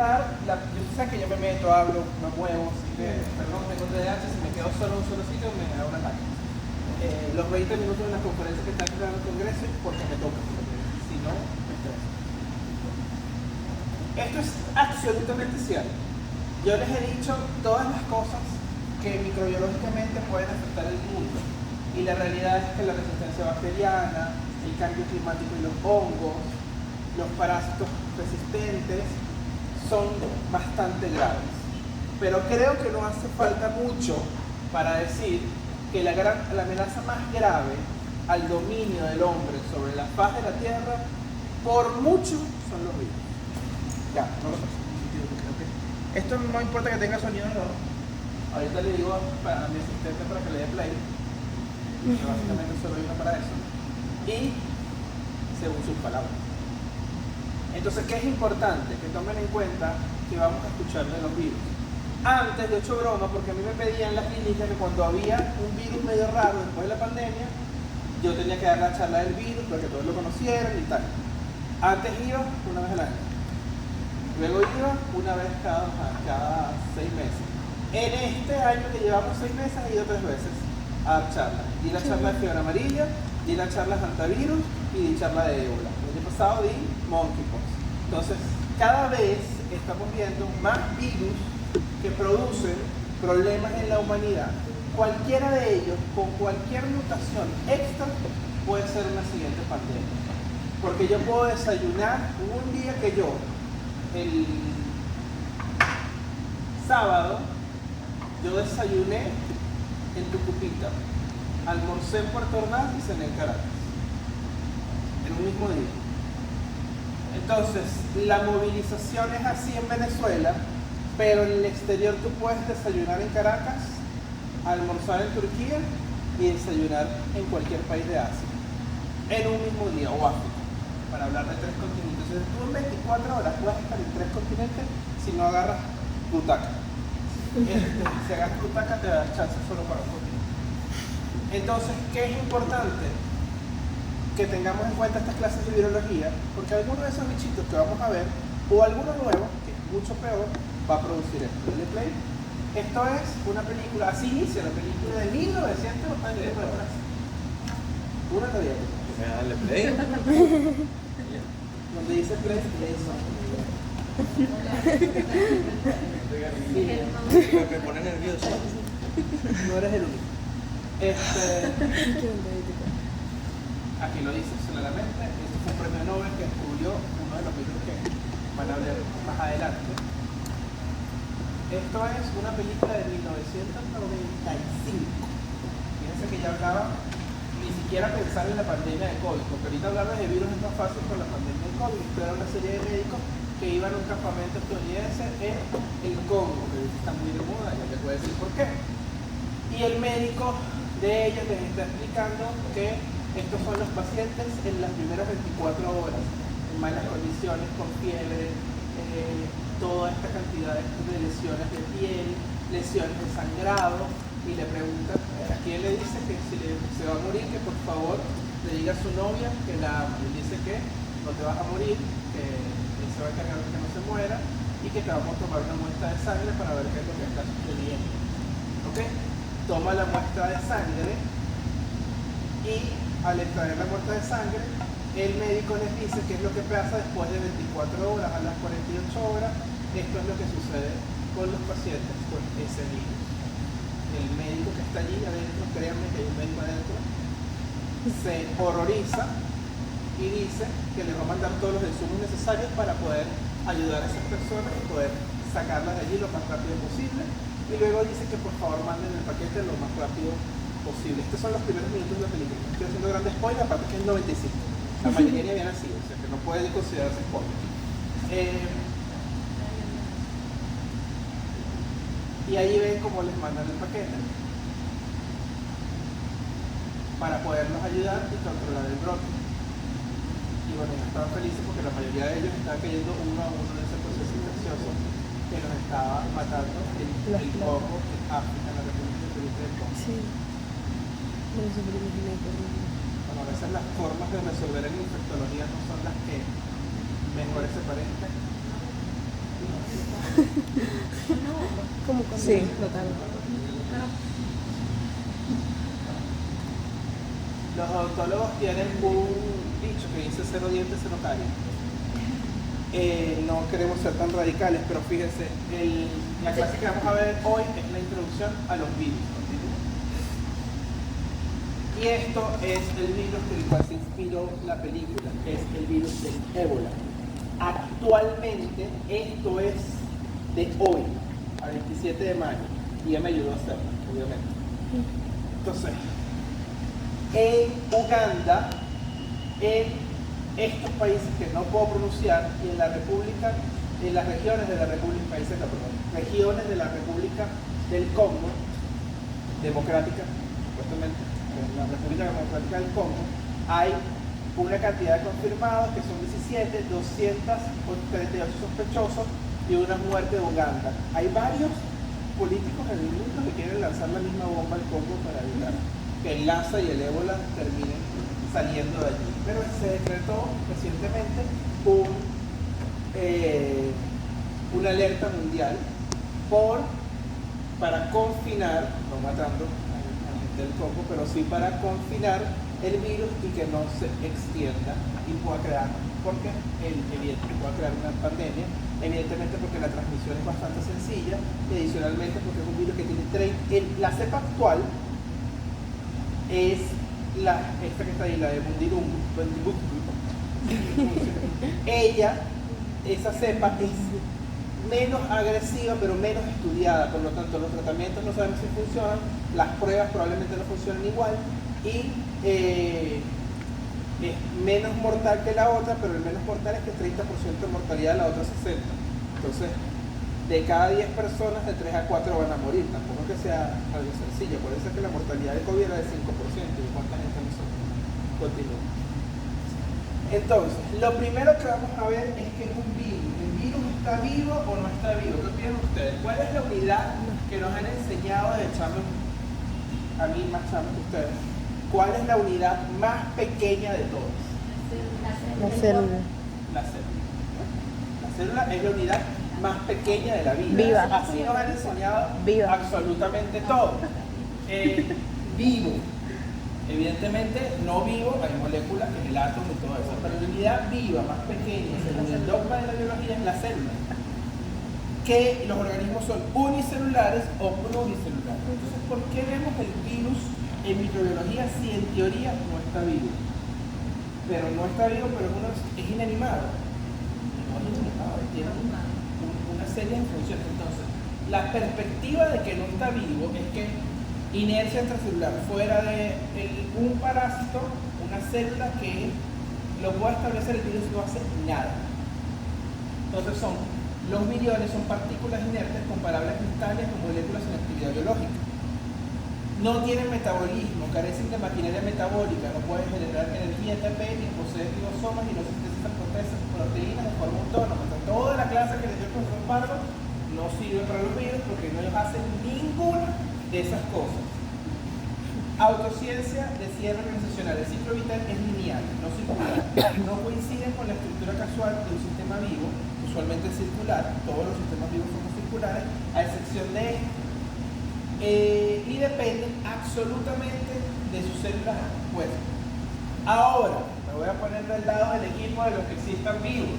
Yo sé que yo me meto, hablo, me muevo, así que perdón, tengo TDAH, si me quedo solo en un solo sitio me da un ataque. Los 20 minutos de las conferencias que están creando el Congreso porque me toca, porque si no, me estreso. Esto es absolutamente cierto. Yo les he dicho todas las cosas que microbiológicamente pueden afectar el mundo. Y la realidad es que la resistencia bacteriana, el cambio climático y los hongos, los parásitos resistentes, son bastante graves. Pero creo que no hace falta mucho para decir que la amenaza más grave al dominio del hombre sobre la faz de la Tierra, por mucho, son los virus. Ya, no lo sé. Esto no importa que tenga sonido o no. Ahorita le digo a mi asistente para que le dé play. Que básicamente solo hay uno para eso. Y según sus palabras. Entonces, ¿qué es importante? Que tomen en cuenta que vamos a escuchar de los virus. Antes yo he hecho broma porque a mí me pedían las clínicas que cuando había un virus medio raro después de la pandemia, yo tenía que dar la charla del virus para que todos lo conocieran y tal. Antes iba una vez al año. Luego iba una vez cada 6 meses. En este año que llevamos 6 meses he ido 3 veces a dar charlas. Di la charla de fiebre amarilla, di la charla de antivirus y di charla de ébola. El año pasado di monkeypox. Entonces, cada vez estamos viendo más virus que producen problemas en la humanidad. Cualquiera de ellos, con cualquier mutación extra, puede ser una siguiente pandemia. Porque yo puedo desayunar un día que yo, el sábado, yo desayuné en Tucupita, almorcé en Puerto Ordaz y cené en Caracas, en un mismo día. Entonces, la movilización es así en Venezuela, pero en el exterior tú puedes desayunar en Caracas, almorzar en Turquía y desayunar en cualquier país de Asia, en un mismo día, o África, para hablar de 3 continentes. Entonces, tú en 24 horas puedes estar en 3 continentes si no agarras butaca. Si agarras butaca te da chance solo para un continente. Entonces, ¿qué es importante? Que tengamos en cuenta estas clases de virología, porque alguno de esos bichitos que vamos a ver, o alguno nuevo, que es mucho peor, va a producir esto. Dale play. Esto es una película, así inicia la película de 1900 años atrás. Una todavía. Dale play. Donde dice play, eso. Me pone nervioso. No eres el único. Aquí lo dice claramente. Este fue un premio Nobel que descubrió uno de los virus que van a ver más adelante. Esto es una película de 1995. Fíjense que ya hablaba, ni siquiera pensar en la pandemia de COVID, porque ahorita hablar de virus es más fácil con la pandemia de COVID. Pero era una serie de médicos que iban a un campamento estadounidense en el Congo, que está muy de moda, ya les voy a decir por qué. Y el médico de ellos les está explicando que estos son los pacientes en las primeras 24 horas, en malas condiciones, con fiebre, toda esta cantidad de lesiones de piel, lesiones de sangrado, y le pregunta a quién le dice que si se va a morir, que por favor le diga a su novia que la ama. Y dice que no te vas a morir, que él se va a encargar de que no se muera y que te vamos a tomar una muestra de sangre para ver qué es lo que está sucediendo. ¿Ok? Toma la muestra de sangre y al extraer la muestra de sangre, el médico les dice qué es lo que pasa después de 24 horas a las 48 horas. Esto es lo que sucede con los pacientes con ese virus. El médico que está allí adentro, créanme que hay un médico adentro, se horroriza y dice que le va a mandar todos los insumos necesarios para poder ayudar a esas personas y poder sacarlas de allí lo más rápido posible. Y luego dice que por favor manden el paquete lo más rápido posible. Estos son los primeros minutos de la película. Estoy haciendo grandes spoilers, aparte que es 95. La mayoría había nacido, o sea que no puede considerarse spoiler. Y ahí ven cómo les mandan el paquete para poderlos ayudar y controlar el brote. Y bueno, estaban felices porque la mayoría de ellos estaban cayendo uno a uno en ese proceso infeccioso que nos estaba matando el Congo, en África, en la República del Congo. Sí. Me lo superimaginé corriendo. Bueno, a veces las formas de resolver en infectología no son las que mejores se parezcan. Como cuando Sí. explotaron. Los odontólogos tienen un dicho que dice cero dientes, cero caries. No queremos ser tan radicales, pero fíjense, la clase que vamos a ver hoy es la introducción a los virus. Y esto es el virus del cual se inspiró la película, que es el virus del ébola. Actualmente, esto es de hoy, al 27 de mayo, y ella me ayudó a hacerlo, obviamente. Entonces, en Uganda, en estos países que no puedo pronunciar, y en la República, en las regiones de la República, regiones de la República del Congo, democrática, supuestamente, en la República Democrática del Congo, hay una cantidad de confirmados que son 17, 238 sospechosos y una muerte de Uganda. Hay varios políticos en el mundo que quieren lanzar la misma bomba al Congo para evitar que el Lassa y el ébola terminen saliendo de allí. Pero se decretó recientemente una alerta mundial para confinar, no matando a la gente del Congo, pero sí para confinar el virus y que no se extienda y pueda crear, porque pueda crear una pandemia, evidentemente porque la transmisión es bastante sencilla y adicionalmente porque es un virus que tiene la cepa actual es esta que está ahí, la de Bundirumbu. Esa cepa es menos agresiva pero menos estudiada, por lo tanto los tratamientos no sabemos si funcionan, las pruebas probablemente no funcionan igual y es menos mortal que la otra, pero el menos mortal es que 30% de mortalidad, la otra 60%. Entonces, de cada 10 personas, de 3 a 4 van a morir. Tampoco que sea algo sencillo. Puede ser que la mortalidad de COVID era de 5%. ¿Y cuánta gente no son? Continúa. Entonces, lo primero que vamos a ver es que es un virus. ¿El virus está vivo o no está vivo? ¿Qué opinan ustedes? ¿Cuál es la unidad que nos han enseñado de examen? A mí más examen que ustedes. ¿Cuál es la unidad más pequeña de todas? La célula. La célula. La célula es la unidad más pequeña de la vida. Viva. Así nos han enseñado Viva. absolutamente todo. Vivo. Evidentemente, no vivo, hay moléculas que es el átomo y todo eso, pero la unidad viva más pequeña, según el dogma de la biología, es la célula. Que los organismos son unicelulares o pluricelulares. Entonces, ¿por qué vemos el virus en microbiología si en teoría no está vivo? Pero no está vivo, pero es inanimado. No es inanimado, tiene una serie de funciones. Entonces, la perspectiva de que no está vivo es que inercia intracelular, fuera de un parásito, una célula que lo pueda establecer, el virus no hace nada. Entonces los viriones son partículas inertes comparables a cristales con moléculas sin actividad biológica. No tienen metabolismo, carecen de maquinaria metabólica, no pueden generar energía ATP, ni poseen ribosomas y no sintetizan proteínas de forma autónoma. Entonces, toda la clase que les dio el profesor Pardo no sirve para los virus porque no ellos hacen ninguna de esas cosas. Autociencia de cierre organizacional. El ciclo vital es lineal, no circular. No coinciden con la estructura casual de un sistema vivo, usualmente circular. Todos los sistemas vivos son circulares, a excepción de este. Y dependen absolutamente de sus células compuestas. Ahora, me voy a poner del lado del equipo de los que existan vivos.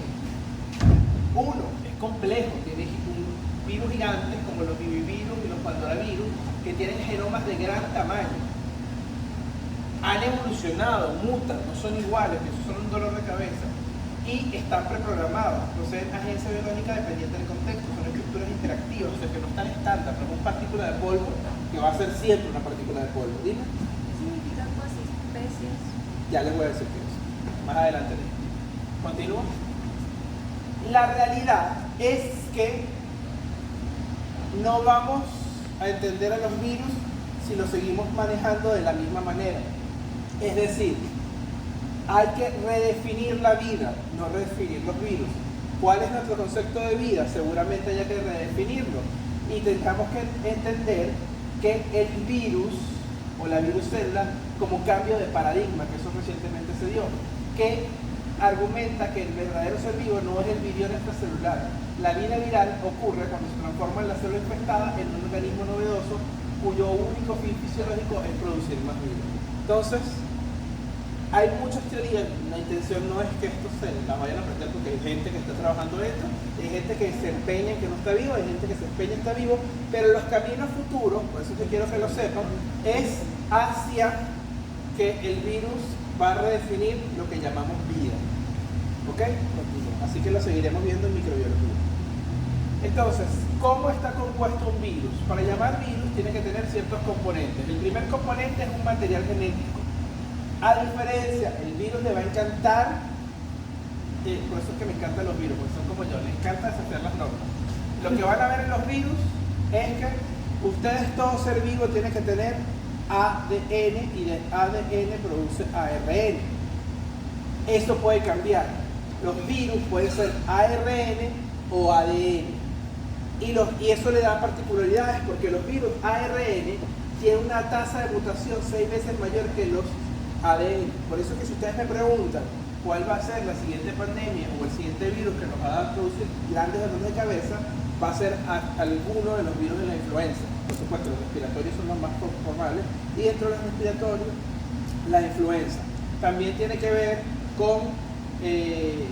Uno, es complejo, tiene un virus gigantes como los vivivirus y los pandoravirus que tienen genomas de gran tamaño. Han evolucionado, mutan, no son iguales, que eso son un dolor de cabeza. Y están preprogramados, poseen agencia biológica dependiente del contexto, son estructuras interactivas, o sea que no están estándar, no es una partícula de polvo que va a ser siempre una partícula de polvo. Dime. ¿Qué significan pues especies? Ya les voy a decir qué es. Más adelante. Continúo. La realidad es que no vamos a entender a los virus si los seguimos manejando de la misma manera. Es decir, hay que redefinir la vida, no redefinir los virus. ¿Cuál es nuestro concepto de vida? Seguramente haya que redefinirlo. Y tengamos que entender que el virus o la viruscélula como cambio de paradigma, que eso recientemente se dio, que argumenta que el verdadero ser vivo no es el virión extracelular. La vida viral ocurre cuando se transforma la célula infectada en un organismo novedoso cuyo único fin fisiológico es producir más vida. Entonces, hay muchas teorías. La intención no es que esto se las vayan a aprender porque hay gente que está trabajando esto, hay gente que se empeña en que no está vivo, hay gente que se empeña en que está vivo, pero los caminos futuros, por eso que quiero que lo sepan, es hacia que el virus va a redefinir lo que llamamos vida. ¿Ok? Así que lo seguiremos viendo en microbiología. Entonces, ¿cómo está compuesto un virus? Para llamar virus tiene que tener ciertos componentes. El primer componente es un material genético. A diferencia, el virus le va a encantar, por eso es que me encantan los virus, porque son como yo, les encanta desafiar las normas. Lo que van a ver en los virus es que ustedes, todo ser vivo, tiene que tener ADN y de ADN produce ARN. Eso puede cambiar. Los virus pueden ser ARN o ADN. Y eso le da particularidades porque los virus ARN tienen una tasa de mutación 6 veces mayor que los ADN. Por eso que si ustedes me preguntan cuál va a ser la siguiente pandemia o el siguiente virus que nos va a producir grandes dolores de cabeza, va a ser alguno de los virus de la influenza. Por supuesto, los respiratorios son los más formales y dentro de los respiratorios, la influenza. También tiene que ver con el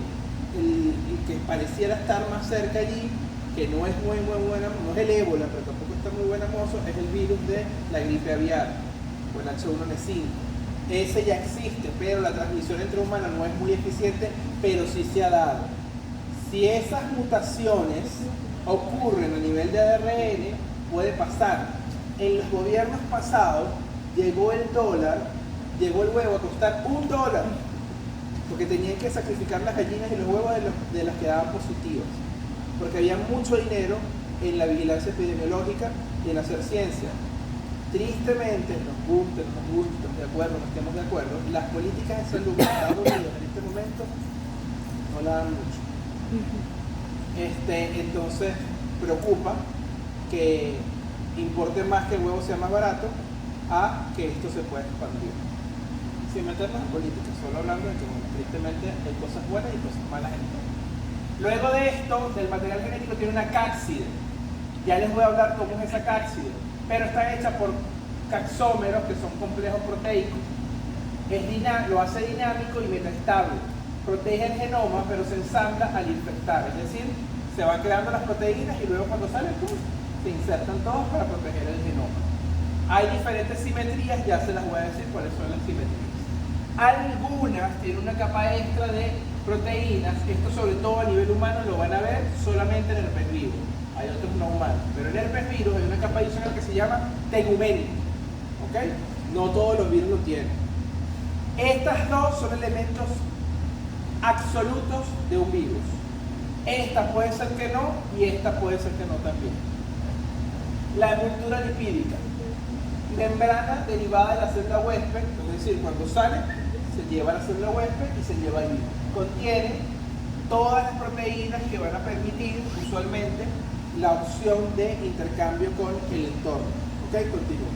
que pareciera estar más cerca allí, que no es muy buena, no es el ébola, pero tampoco está muy buena mozo, es el virus de la gripe aviar o el H1N5. Ese ya existe, pero la transmisión entre humanos no es muy eficiente, pero sí se ha dado. Si esas mutaciones ocurren a nivel de ARN, puede pasar. En los gobiernos pasados llegó el huevo a costar $1, porque tenían que sacrificar las gallinas y los huevos de las que daban positivas, porque había mucho dinero en la vigilancia epidemiológica y en hacer ciencia. Tristemente, nos guste, de acuerdo, no estemos de acuerdo, las políticas de salud de Estados Unidos en este momento no la dan mucho. Entonces, preocupa que importe más que el huevo sea más barato a que esto se pueda expandir. Sin meternos en política, solo hablando de que, bueno, tristemente hay cosas buenas y cosas malas en todo. Luego de esto, del material genético tiene una cápside. Ya les voy a hablar cómo es esa cápside, pero está hecha por caxómeros, que son complejos proteicos. Lo hace dinámico y metaestable. Protege el genoma, pero se ensambla al infectar. Es decir, se van creando las proteínas y luego cuando salen, se insertan todos para proteger el genoma. Hay diferentes simetrías, ya se las voy a decir cuáles son las simetrías. Algunas tienen una capa extra de proteínas, esto sobre todo a nivel humano lo van a ver solamente en el herpes virus, hay otros no humanos, pero en el herpes virus hay una capa adicional que se llama tegumenio, ¿ok? No todos los virus lo tienen. Estas dos son elementos absolutos de un virus. Esta puede ser que no y esta puede ser que no también. La envoltura lipídica, membrana derivada de la célula huésped, es decir, cuando sale se lleva la célula huésped y se lleva el virus. Contiene todas las proteínas que van a permitir usualmente la opción de intercambio con el entorno. Ok, continúo.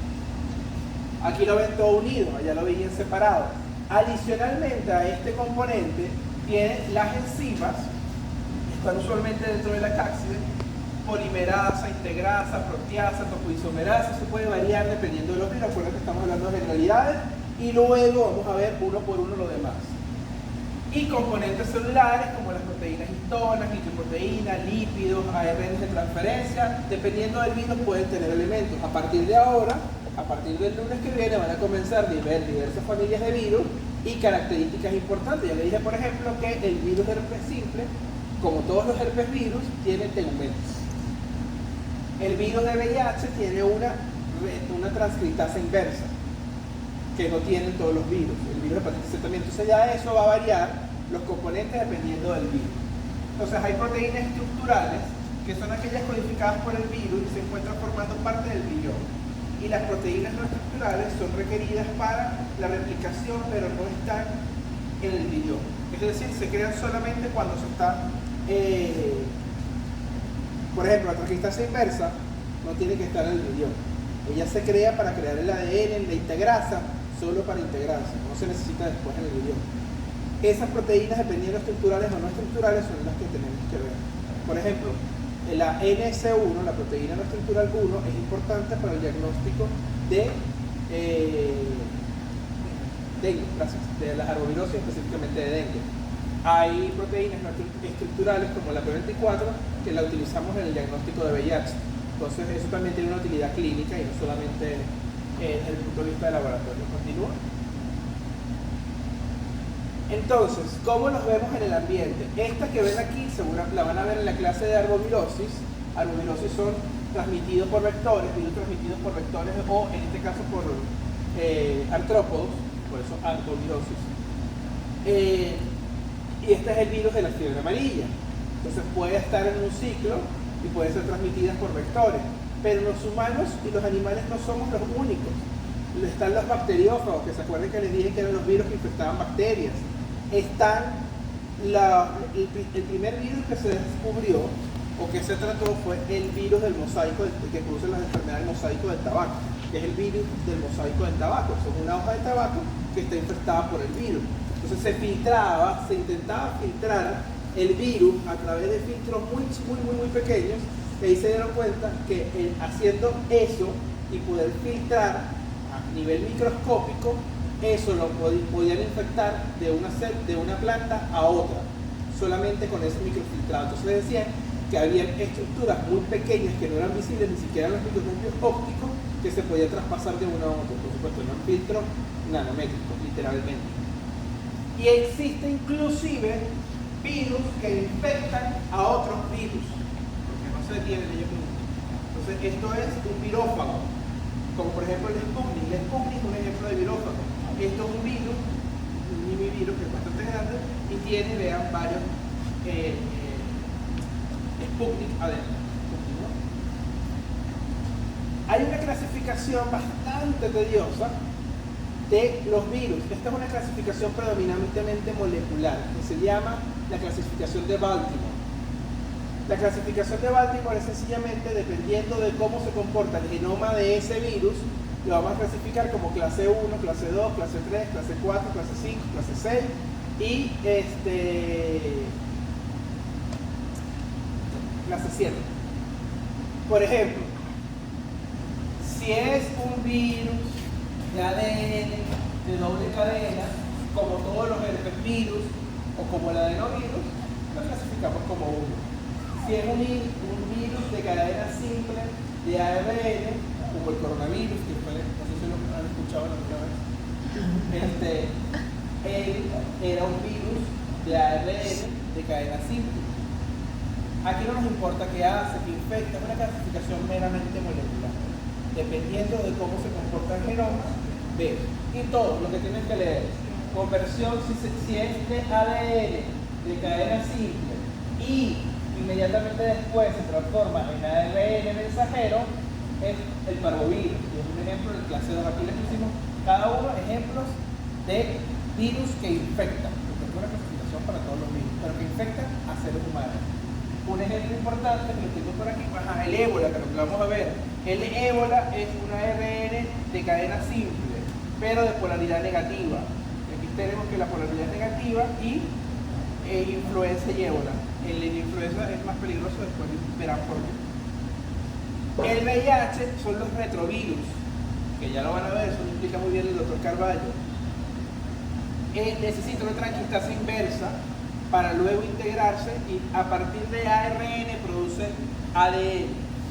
Aquí lo ven todo unido, allá lo veían separado. Adicionalmente a este componente tiene las enzimas, están usualmente dentro de la cápside, polimerasa, integrasa, proteasa, topoisomerasa, eso puede variar dependiendo de los virus. Recuerden que estamos hablando de generalidades y luego vamos a ver uno por uno lo demás. Y componentes celulares como las proteínas histonas, glicoproteínas, lípidos, ARN de transferencia, dependiendo del virus pueden tener elementos. A partir de ahora, a partir del lunes que viene van a comenzar a ver diversas familias de virus y características importantes. Ya le dije, por ejemplo, que el virus de herpes simple, como todos los herpes virus, tiene tegumentos. El virus de VIH tiene una transcriptasa inversa, que no tienen todos los virus. El virus de hepatitis C también. Entonces ya eso va a variar los componentes dependiendo del virus. Entonces hay proteínas estructurales, que son aquellas codificadas por el virus y se encuentran formando parte del virión. Y las proteínas no estructurales son requeridas para la replicación, pero no están en el virión. Es decir, se crean solamente cuando se está... por ejemplo, la transcriptasa inversa no tiene que estar en el virión. Ella se crea para crear el ADN, la integrasa, solo para integrarse, no se necesita después en el virión. Esas proteínas, dependiendo de estructurales o no estructurales, son las que tenemos que ver. Por ejemplo, la NS1, la proteína no estructural 1, es importante para el diagnóstico de dengue, gracias, de las arbovirosis, específicamente de dengue. Hay proteínas no estructurales como la P24 que la utilizamos en el diagnóstico de VIH. Entonces eso también tiene una utilidad clínica y no solamente desde el punto de vista de laboratorio. Continúa. Entonces, ¿cómo los vemos en el ambiente? Esta que ven aquí, la van a ver en la clase de arbovirosis. Arbovirosis son transmitidos por vectores, virus transmitidos por vectores o en este caso por artrópodos, por eso arbovirosis. Y este es el virus de la fiebre amarilla. Entonces puede estar en un ciclo y puede ser transmitida por vectores. Pero los humanos y los animales no somos los únicos. Están los bacteriófagos, que se acuerdan que les dije que eran los virus que infectaban bacterias. Están el primer virus que se descubrió o que se trató fue el virus del mosaico que produce las enfermedades del mosaico del tabaco, que es el virus del mosaico del tabaco. Es una hoja de tabaco que está infectada por el virus. Entonces se intentaba filtrar el virus a través de filtros muy pequeños, y ahí se dieron cuenta que haciendo eso y poder filtrar a nivel microscópico, eso lo podían infectar de una planta a otra, solamente con ese microfiltrado. Entonces les decían que había estructuras muy pequeñas que no eran visibles ni siquiera en los microscopios ópticos, que se podía traspasar de una a otra, por supuesto, no en filtros nanométricos, literalmente. Y existe inclusive virus que infectan a otros virus, porque no se detienen ellos mismos. Entonces esto es un virófago, como por ejemplo el Sputnik. El Sputnik es un ejemplo de virófago. Esto es un virus, un mini virus que es bastante grande y tiene, vean, varios Sputnik adentro. Hay una clasificación bastante tediosa de los virus. Esta es una clasificación predominantemente molecular, que se llama la clasificación de Baltimore. La clasificación de Baltimore es sencillamente, dependiendo de cómo se comporta el genoma de ese virus, lo vamos a clasificar como clase 1, clase 2, clase 3, clase 4, clase 5, clase 6 y clase 7. Por ejemplo, si es un virus de ADN de doble cadena, como todos los herpes virus o como el adenovirus, lo clasificamos como 1. Si es un virus de cadena simple de ARN, como el coronavirus, que fue, no sé si lo han escuchado la primera vez, él era un virus de ARN de cadena simple. Aquí no nos importa qué hace, qué infecta, es una clasificación meramente molecular. Dependiendo de cómo se comporta el genoma, ves. Y todo lo que tienen que leer, conversión, si es de ADN de cadena simple y inmediatamente después se transforma en ARN mensajero, es el parvovirus. Y es un ejemplo del clase 2. Aquí les pusimos cada uno ejemplos de virus que infectan, porque es una clasificación para todos los virus, pero que infectan a seres humanos. Un ejemplo importante que lo tengo por aquí, el ébola, que lo vamos a ver. El ébola es un ARN de cadena simple, pero de polaridad negativa. Aquí tenemos que la polaridad es negativa y influenza y ébola. El influenza es más peligroso, después verán por qué. El VIH son los retrovirus, que ya lo van a ver, eso lo explica muy bien el doctor Carballo. Necesita una transcriptasa inversa para luego integrarse y a partir de ARN produce ADN.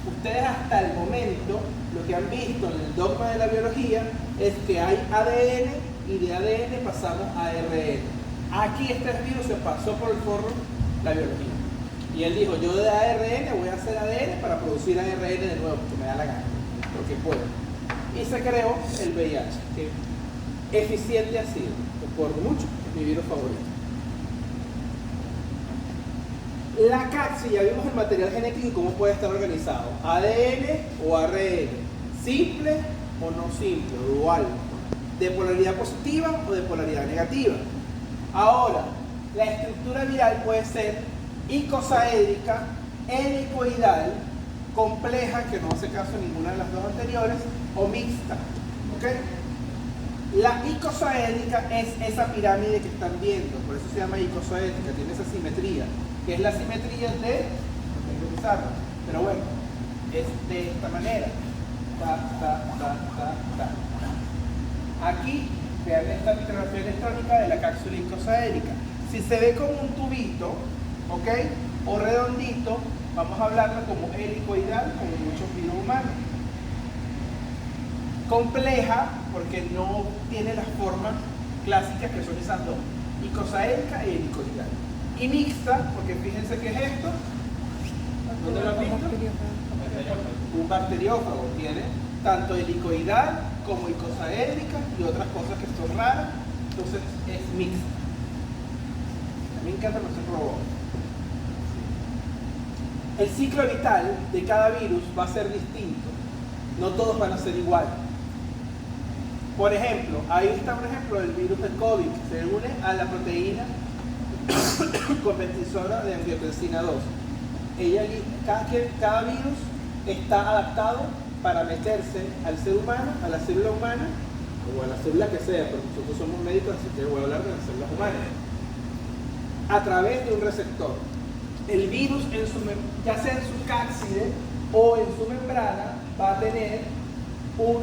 Ustedes hasta el momento lo que han visto en el dogma de la biología es que hay ADN y de ADN pasamos a ARN. Aquí este virus se pasó por el forro la biología. Y él dijo, yo de ARN voy a hacer ADN para producir ARN de nuevo, porque me da la gana, porque puedo. Y se creó el VIH, que eficiente ha sido, por mucho, es mi virus favorito. La CAC, ya vimos el material genético y cómo puede estar organizado. ADN o ARN, simple o no simple, o dual, de polaridad positiva o de polaridad negativa. Ahora, la estructura viral puede ser icosaédrica, helicoidal, compleja, que no hace caso a ninguna de las dos anteriores, o mixta. ¿Okay? La icosaédrica es esa pirámide que están viendo, por eso se llama icosaédrica, tiene esa simetría, que es la simetría de visualizarlo. Pero bueno, es de esta manera. Aquí, vean esta litografía electrónica de la cápsula icosaédrica. Si se ve como un tubito, ¿ok? O redondito, vamos a hablarlo como helicoidal, como muchos virus humanos. Compleja, porque no tiene las formas clásicas que son esas dos, icosaédrica y helicoidal. Y mixta, porque fíjense que es esto. ¿Dónde lo han visto? Un bacteriófago tiene tanto helicoidal como icosaédrica y otras cosas que son raras, entonces es mixta. A mí me encanta los robots. El ciclo vital de cada virus va a ser distinto, no todos van a ser iguales. Por ejemplo, ahí está un ejemplo del virus del COVID, se une a la proteína convertidora de angiotensina 2. Cada virus está adaptado para meterse al ser humano, a la célula humana, o a la célula que sea, pero nosotros somos médicos, así que voy a hablar de las células humanas, a través de un receptor. El virus, ya sea en su cápside o en su membrana, va a tener un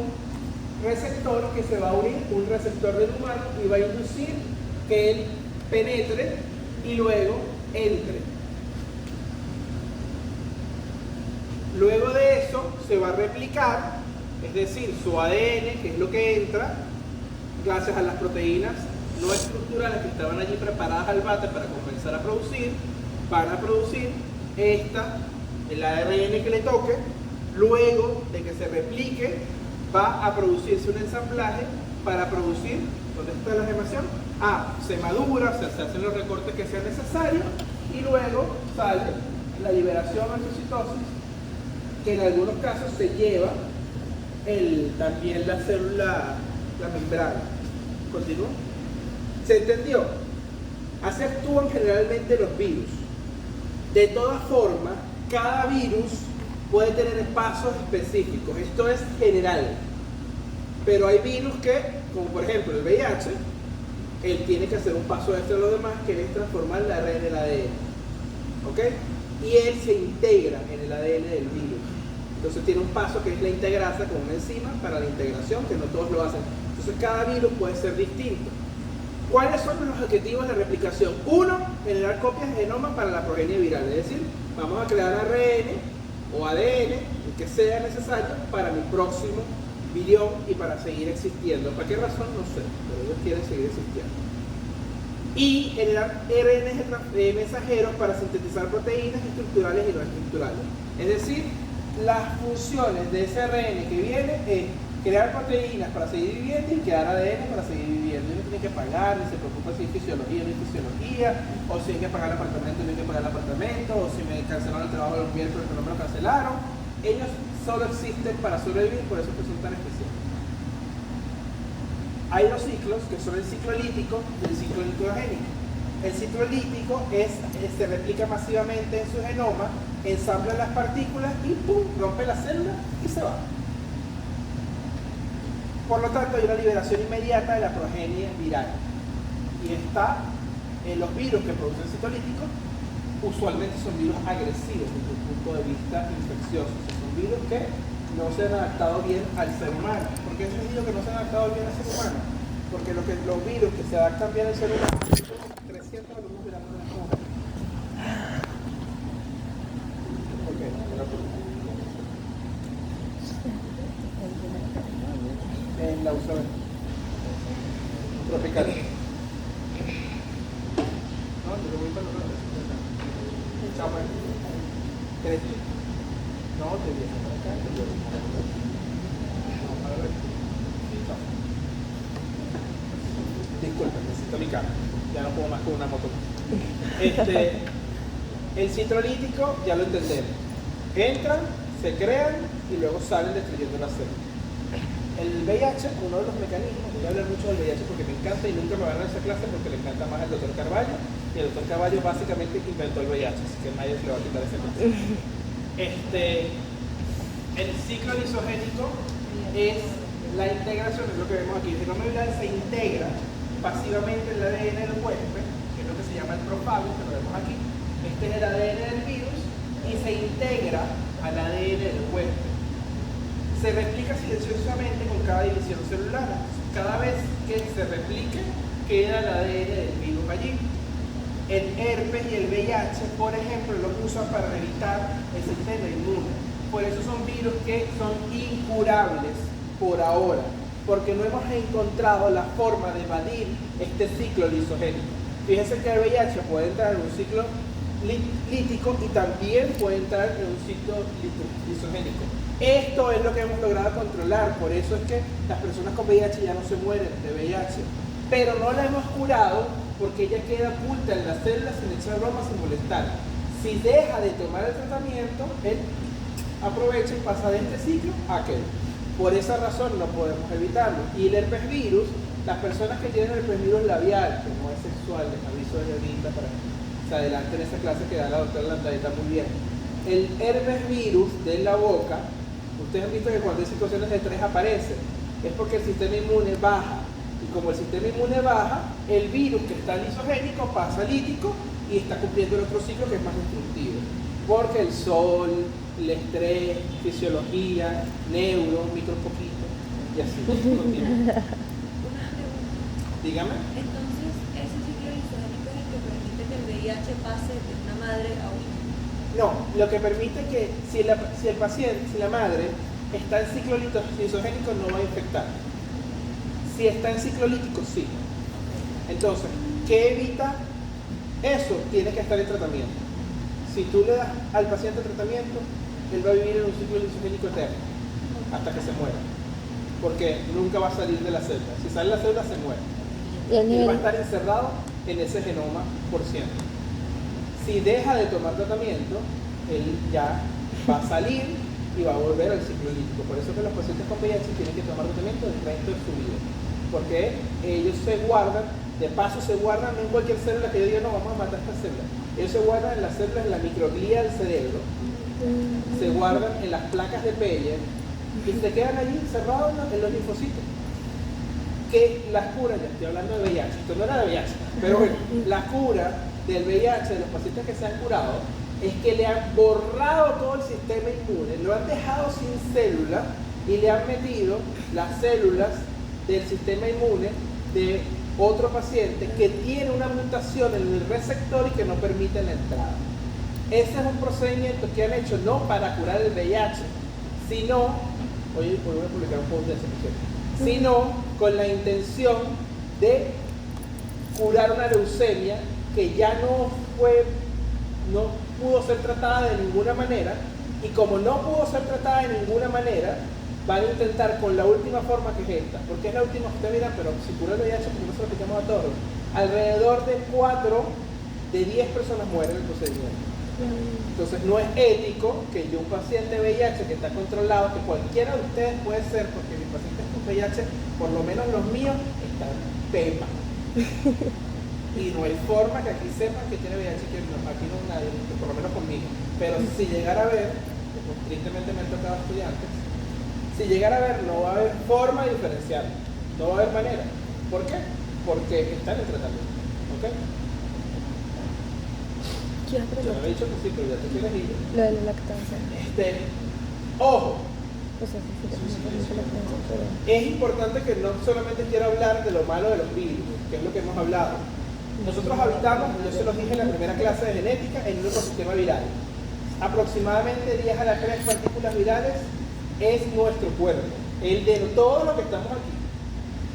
receptor que se va a unir, un receptor del humano, y va a inducir que él penetre y luego entre. Luego de eso se va a replicar, es decir, su ADN, que es lo que entra, gracias a las proteínas no estructurales que estaban allí preparadas al bate para comenzar a producir, van a producir el ARN que le toque. Luego de que se replique, va a producirse un ensamblaje para producir, ¿dónde está la gemación? Se madura, se hacen los recortes que sean necesarios y luego sale la liberación o exocitosis, que en algunos casos se lleva también la célula, la membrana. ¿Continúo? ¿Se entendió? Así actúan generalmente los virus. De todas formas, cada virus puede tener pasos específicos. Esto es general. Pero hay virus que, como por ejemplo el VIH, él tiene que hacer un paso extra a los demás, que es transformar el ARN en el ADN. ¿Ok? Y él se integra en el ADN del virus. Entonces tiene un paso que es la integrasa con una enzima para la integración, que no todos lo hacen. Entonces cada virus puede ser distinto. ¿Cuáles son los objetivos de replicación? Uno, generar copias de genoma para la progenie viral. Es decir, vamos a crear ARN o ADN, el que sea necesario, para mi próximo virión y para seguir existiendo. ¿Para qué razón? No sé, pero ellos quieren seguir existiendo. Y generar RNA mensajeros para sintetizar proteínas estructurales y no estructurales. Es decir, las funciones de ese ARN que viene es crear proteínas para seguir viviendo y crear ADN para seguir viviendo. Y no tiene que pagar, ni se preocupa si hay fisiología o no hay fisiología, o si hay que pagar el apartamento o no hay que pagar el apartamento, o si me cancelaron el trabajo los miércoles pero no me lo cancelaron. Ellos solo existen para sobrevivir, por eso que son tan especiales. Hay dos ciclos, que son el ciclo lítico y el ciclo nitrogénico. El ciclo lítico se replica masivamente en su genoma, ensambla las partículas y ¡pum!, rompe la célula y se va. Por lo tanto, hay una liberación inmediata de la progenie viral. Y los virus que producen citolíticos usualmente son virus agresivos desde un punto de vista infeccioso. O sea, son virus que no se han adaptado bien al ser humano. ¿Por qué les digo que no se han adaptado bien al ser humano? Porque los virus que se adaptan bien al ser humano son 300 alumnos de la mujer. En la UCB tropical. No, yo lo voy para los otros. Chao, pues. ¿Querés ir? No, te vienes para acá. No, para ver. Chao. Disculpa, necesito mi cara. Ya no puedo más con una moto. El citrolítico ya lo entendemos. Entran, se crean y luego salen destruyendo la célula. El VIH, uno de los mecanismos, voy a hablar mucho del VIH porque me encanta y nunca me van a dar esa clase porque le encanta más el doctor Carballo, y el doctor Carballo básicamente inventó el VIH, así que nadie se le va a quitar ese clase. El ciclo lisogénico es la integración, es lo que vemos aquí. El genoma viral se integra pasivamente en el ADN del huésped, que es lo que se llama el profago, que lo vemos aquí. Este es el ADN del virus, y y se integra al ADN del huésped. Se replica silenciosamente con cada división celular. Cada vez que se replique, queda el ADN del virus allí. El herpes y el VIH, por ejemplo, los usan para evitar el sistema inmune. Por eso son virus que son incurables por ahora, porque no hemos encontrado la forma de evadir este ciclo lisogénico. Fíjense que el VIH puede entrar en un ciclo lítico y también puede entrar en un ciclo lisogénico. Esto es lo que hemos logrado controlar, por eso es que las personas con VIH ya no se mueren de VIH, pero no la hemos curado porque ella queda oculta en las células sin echar bromas, sin molestar. Si deja de tomar el tratamiento, él aprovecha y pasa de este ciclo a aquel. Por esa razón no podemos evitarlo. Y el herpes virus, las personas que tienen herpes virus labial, que no es sexual, les aviso desde ahorita para que se adelanten en esa clase que da la doctora Landadita muy bien. El herpes virus de la boca, ustedes han visto que cuando hay situaciones de estrés aparece, es porque el sistema inmune baja. Y como el sistema inmune baja, el virus que está lisogénico pasa a lítico y está cumpliendo el otro ciclo que es más destructivo. Porque el sol, el estrés, fisiología, neuro, micro un poquito, y así. Una pregunta. Dígame. Entonces, ese ciclo lisogénico es el que permite que el VIH pase de una madre a un hijo. No, lo que permite que si el paciente, si la madre está en ciclo lisogénico no va a infectar. Si está en ciclo lítico, sí. Entonces, ¿qué evita eso? Tiene que estar en tratamiento. Si tú le das al paciente tratamiento, él va a vivir en un ciclo lisogénico eterno, hasta que se muera. Porque nunca va a salir de la célula. Si sale de la célula, se muere. Y el Él va a nivel, estar encerrado en ese genoma por siempre. Si deja de tomar tratamiento, él ya va a salir y va a volver al ciclo lítico. Por eso que los pacientes con VIH tienen que tomar tratamiento el resto de su vida. Porque ellos se guardan, de paso se guardan en cualquier célula que yo diga, no, vamos a matar esta célula. Ellos se guardan en las células, en la microglía del cerebro, se guardan en las placas de Peyer y se quedan allí encerrados en los linfocitos. Que la cura, ya estoy hablando de VIH, esto no era de VIH, pero bueno, la cura del VIH de los pacientes que se han curado es que le han borrado todo el sistema inmune, lo han dejado sin células y le han metido las células del sistema inmune de otro paciente que tiene una mutación en el receptor y que no permite la entrada. Ese es un procedimiento que han hecho no para curar el VIH, sino, hoy voy a publicar un post de eso, sino con la intención de curar una leucemia que ya no pudo ser tratada de ninguna manera, y como no pudo ser tratada de ninguna manera, van a intentar con la última forma, que es esta, porque es la última que ustedes dirán, pero si cura el VIH, porque no se lo aplicamos a todos, alrededor de 4 de 10 personas mueren en el procedimiento. Entonces no es ético que yo, un paciente VIH que está controlado, que cualquiera de ustedes puede ser, porque mis pacientes con VIH, por lo menos los míos, están pepa. Y no hay forma que aquí sepan que tiene VIH, que no, aquí no hay nadie, por lo menos conmigo. Pero si llegara a ver, pues, tristemente me han tocado estudiantes, si llegara a ver, no va a haber forma de diferenciar, no va a haber manera. ¿Por qué? Porque está en el tratamiento. ¿Ok? quiero Yo no preguntar. he dicho que sí, pero ya te quieres ir. Lo de la lactancia. Ojo, O sea, sí, sí, sí, lactancia, pero... es importante que no solamente quiero hablar de lo malo de los virus, que es lo que hemos hablado. Nosotros habitamos, yo se los dije en la primera clase de genética, en un ecosistema viral. Aproximadamente 10 a la 3 partículas virales es nuestro cuerpo, el de todo lo que estamos aquí,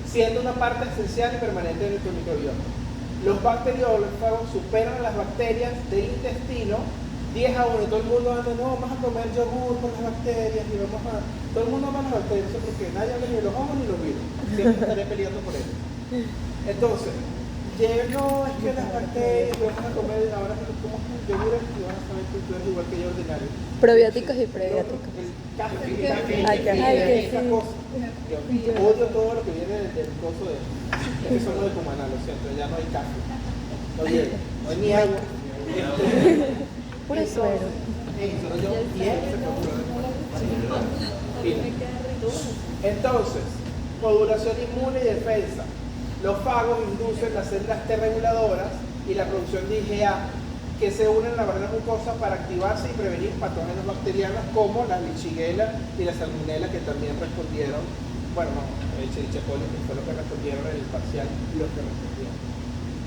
siendo una parte esencial y permanente de nuestro microbioma. Los bacteriólogos superan a las bacterias del intestino 10 a 1. Todo el mundo anda, no, vamos a comer yogur por las bacterias y vamos a... Todo el mundo ama las bacterias, no sé por qué, nadie habla ni de los hongos ni los virus. Siempre estaré peleando por ellos. Entonces, no, es que las bacterias, vamos a comer, ahora que como yogures y van a saber que tú eres igual que yo ordinario. Probióticos y prebióticos. El café, Ay, que esa sí. cosa. Yo odio todo lo que viene del coso de... Es que somos de Cumaná, lo siento, ya no hay café. Oye, no hay ni agua. Puro suero. Entonces, modulación inmune y defensa. Los fagos inducen las células T reguladoras y la producción de IgA, que se unen en la barrera mucosa para activarse y prevenir patógenos bacterianos como la Shigella y la Salmonella, que también respondieron, bueno, no, el Escherichia coli, que fue lo que respondieron en el parcial, los que respondieron.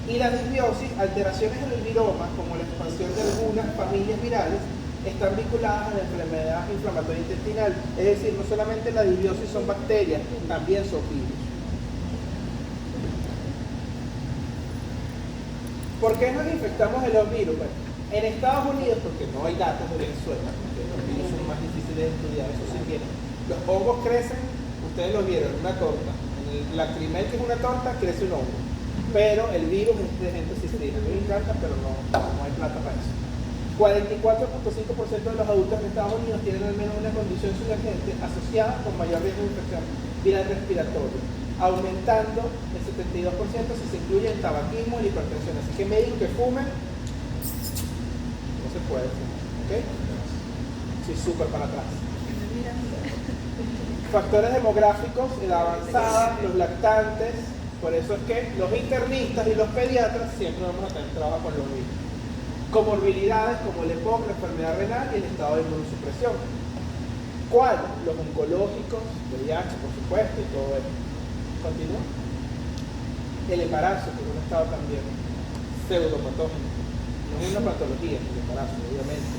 Y la disbiosis, alteraciones en el viroma, como la expansión de algunas familias virales, están vinculadas a la enfermedad inflamatoria intestinal. Es decir, no solamente la disbiosis son bacterias, también son virus. ¿Por qué nos infectamos de los virus? Bueno, en Estados Unidos, porque no hay datos de Venezuela, porque los virus son más difíciles de estudiar, eso sí viene. Los hongos crecen, ustedes lo vieron, en una torta. En el lacrimel, que es una torta, crece un hongo. Pero el virus es de gente cistrina. A mí me encanta, pero no hay plata para eso. 44.5% de los adultos en Estados Unidos tienen al menos una condición subyacente asociada con mayor riesgo de infección viral respiratoria, aumentando el 72% si se incluye el tabaquismo y la hipertensión. Así que me digo que fumen, no se puede fumar, ¿ok? Sí, súper para atrás. Factores demográficos, edad avanzada, los lactantes, por eso es que los internistas y los pediatras siempre vamos a tener trabajo con los virus. Comorbilidades como el EPOC, la enfermedad renal y el estado de inmunosupresión. ¿Cuál? Los oncológicos, VIH, por supuesto, y todo eso. Continúa. El embarazo, que es un estado también pseudopatógeno. No es una patología el embarazo, obviamente,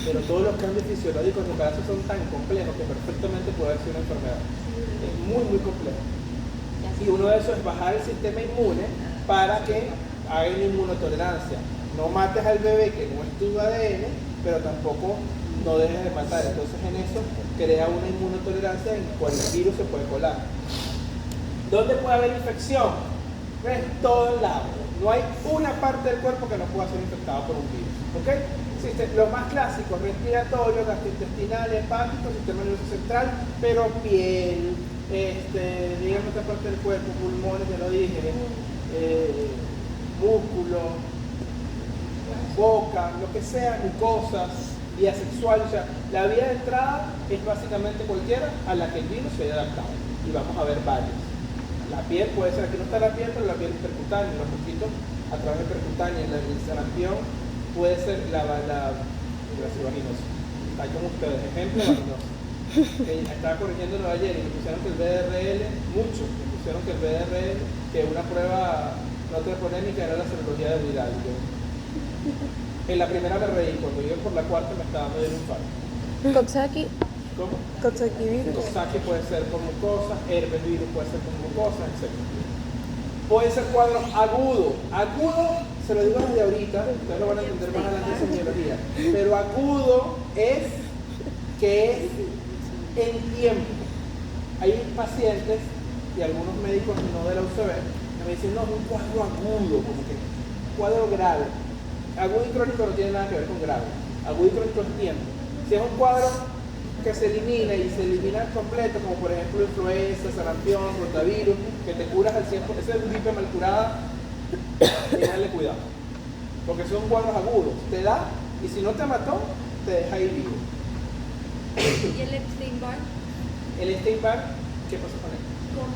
pero todos los cambios fisiológicos del embarazo son tan complejos que perfectamente puede ser una enfermedad. Es muy, muy complejo. Y uno de esos es bajar el sistema inmune para que haga una inmunotolerancia. No mates al bebé que no es tu ADN, pero tampoco no dejes de matar. Entonces en eso crea una inmunotolerancia en cual el virus se puede colar. ¿Dónde puede haber infección? En todo el lado. No hay una parte del cuerpo que no pueda ser infectado por un virus. ¿Ok? Existen los más clásicos: respiratorio, gastrointestinal, hepático, sistema nervioso central, pero piel, digamos otra parte del cuerpo, pulmones, ya lo dije, músculo, boca, lo que sea, mucosas, vía sexual. O sea, la vía de entrada es básicamente cualquiera a la que el virus se haya adaptado. Y vamos a ver varias. La piel puede ser, aquí no está la piel, pero la piel es percutánea. Los mosquitos a través de percutánea, el sarampión puede ser la vaginosa. Está como ustedes, ejemplo vaginosa. Estaba corrigiéndolo ayer y me pusieron que el BDRL, muchos me pusieron que el BDRL, que una prueba no polémica era la serología de viral. En la primera me reí, cuando iba por la cuarta me estaba dando un infarto. Coxsackie. ¿Cómo? Coxsackie virus. Coxsackie puede ser por mucosas, herpes virus puede ser por mucosas, etc. Puede ser cuadro agudo. Agudo, se lo digo desde ahorita, ustedes lo van a entender más adelante en semiología. Pero agudo es que es en tiempo. Hay pacientes y algunos médicos no de la UCB que me dicen, no, es un cuadro agudo, como que cuadro grave. Agudo y crónico no tiene nada que ver con grave. Agudo y crónico es tiempo. Si es un cuadro que se elimina y se elimina completo, como por ejemplo influenza, sarampión, rotavirus, que te curas al 100%, esa es gripe mal curada, ténganle cuidado. Porque son cuadros agudos. Te da, y si no te mató, te deja ir vivo. ¿Y el Epstein-Barr? El Epstein-Barr, ¿qué pasa con él? ¿Cómo?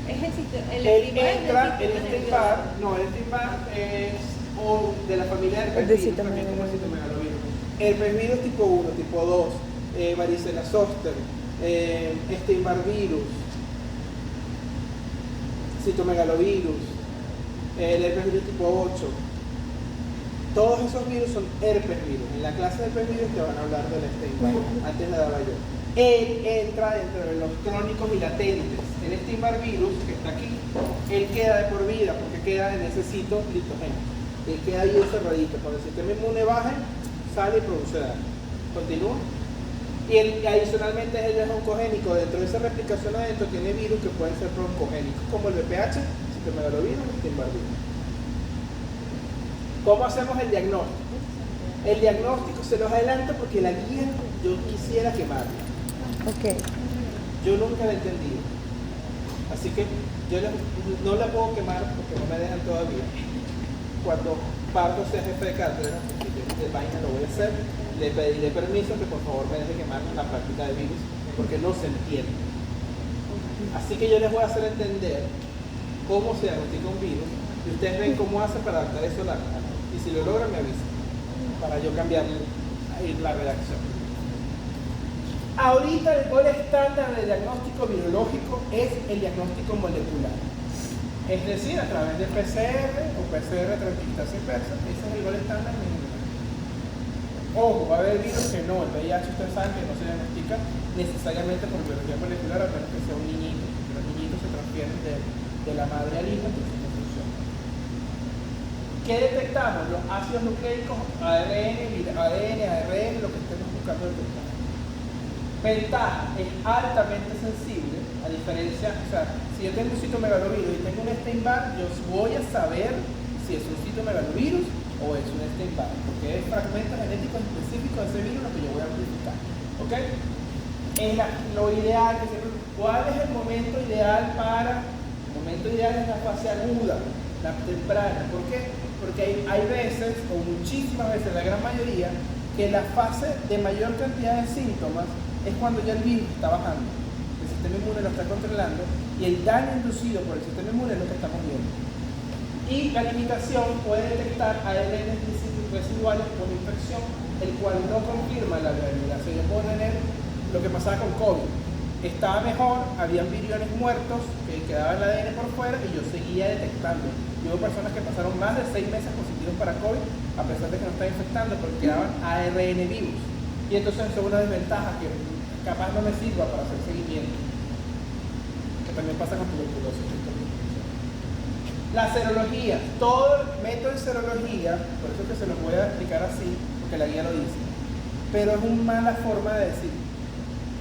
Es el sistema. El Epstein-Barr, no, el Epstein-Barr es de la familia del herpes virus, también como el citomegalovirus. Herpes virus tipo 1, tipo 2, varicela zoster, Epstein-Barr virus, citomegalovirus, el herpes virus tipo 8. Todos esos virus son herpes virus. En la clase de herpes virus te van a hablar del Epstein-Barr, antes le daba yo. Él entra dentro de los crónicos y latentes. El Epstein-Barr virus, que está aquí, él queda de por vida porque queda en ese sitio liptogénico. Él queda ahí encerradito. Cuando el sistema inmune baje, sale y produce daño. Continúa. Y adicionalmente él es oncogénico. Dentro de esa replicación adentro tiene virus que pueden ser broncogénicos, como el VPH, citomegalovirus y Epstein-Barr virus. ¿Cómo hacemos el diagnóstico? El diagnóstico se los adelanto porque la guía yo quisiera quemarla. Ok. Yo nunca la he entendido. Así que yo no la puedo quemar porque no me dejan todavía. Cuando Pardo sea jefe de cátedra, porque yo de vaina lo voy a hacer, le pediré permiso que por favor me deje quemar la práctica de virus porque no se entiende. Así que yo les voy a hacer entender cómo se diagnostica un virus y ustedes ven cómo hacen para adaptar eso a y si lo logra me avisa para yo cambiar la redacción. Ahorita el gol estándar de diagnóstico virológico es el diagnóstico molecular. Es decir, a través de PCR o PCR transcriptasa inversa, ese es el gol estándar en general. Ojo, va a haber virus que no, el VIH ustedes saben que no se diagnostica necesariamente por biología molecular, a menos que sea un niñito, porque los niñitos se transfieren de la madre al hijo, entonces no funciona. ¿Qué detectamos? Los ácidos nucleicos, ADN, ARN, lo que estemos buscando detectar. Ventaja, es altamente sensible, a diferencia, o sea, si yo tengo un citomegalovirus y tengo un Epstein-Barr, yo voy a saber si es un citomegalovirus o es un Epstein-Barr, porque es fragmentos genéticos específicos de ese virus lo que yo voy a amplificar. ¿Ok? Lo ideal, ¿cuál es el momento ideal para? El momento ideal es la fase aguda, la temprana. ¿Por qué? Porque hay veces, o muchísimas veces, la gran mayoría, que la fase de mayor cantidad de síntomas es cuando ya el virus está bajando, el sistema inmune lo está controlando y el daño inducido por el sistema inmune es lo que estamos viendo. Y la limitación puede detectar ARN residuales por infección, el cual no confirma la viabilidad. O sea, yo puedo tener lo que pasaba con COVID. Estaba mejor, habían viriones muertos que quedaban el ADN por fuera y yo seguía detectando. Yo hubo personas que pasaron más de 6 meses positivos para COVID a pesar de que no estaban infectando porque quedaban ARN vivos. Y entonces eso es una desventaja que capaz no me sirva para hacer seguimiento. Que también pasa con tuberculosis. La serología, todo el método de serología, por eso que se los voy a explicar así, porque la guía lo dice, pero es una mala forma de decir.